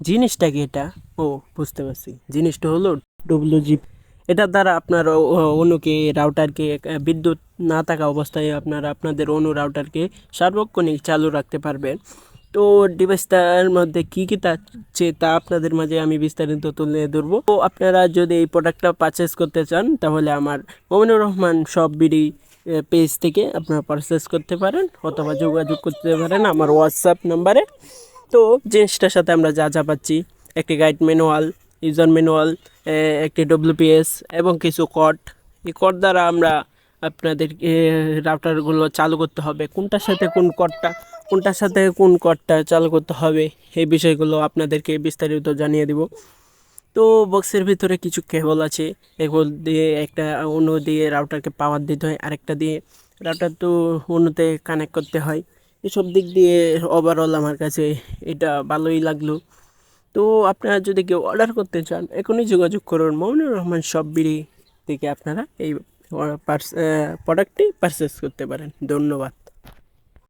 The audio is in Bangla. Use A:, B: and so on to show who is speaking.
A: জিনিসটা কি এটা? ও, বুঝতে পারছি। জিনিসটা হলো ডব্লিউজি। এটার দ্বারা আপনার অনুকে রাউটারকে বিদ্যুৎ না থাকা অবস্থায় আপনারা আপনাদের অনু রাউটারকে সার্বক্ষণিক চালু রাখতে পারবেন। তো ডিভাইসটার মধ্যে কী কী থাকছে তা আপনাদের মাঝে আমি বিস্তারিত তুলে ধরবো। তো আপনারা যদি এই প্রোডাক্টটা পারচেস করতে চান তাহলে আমার Mominur Rahman shop BD page থেকে আপনারা পারচেস করতে পারেন অথবা যোগাযোগ করতে পারেন আমার হোয়াটসঅ্যাপ নাম্বারে। তো জিনিসটার সাথে আমরা যা যা পাচ্ছি, একটি গাইড ম্যানুয়াল, ইউজার ম্যানুয়াল, একটি ডব্লিউপিএস এবং কিছু কোড। এই কোড দ্বারা আমরা আপনাদের রাউটারগুলো চালু করতে হবে, কোনটার সাথে কোন কোডটা চালু করতে হবে, এই বিষয়গুলো আপনাদেরকে বিস্তারিত জানিয়ে দিব। তো বক্সের ভিতরে কিছু কেবল আছে, কেবল দিয়ে একটা অন্য দিয়ে রাউটারকে পাওয়ার দিতে হয়, আরেকটা দিয়ে রাউটার তো অন্যতে কানেক্ট করতে হয়। এসব দিক দিয়ে ওভারঅল আমার কাছে এটা ভালোই লাগলো। তো আপনারা যদি কেউ অর্ডার করতে চান এখনই যোগাযোগ করুন মমিনুর রহমান শপ বিডি থেকে, আপনারা এই প্রোডাক্টটি পারচেস করতে পারেন। ধন্যবাদ।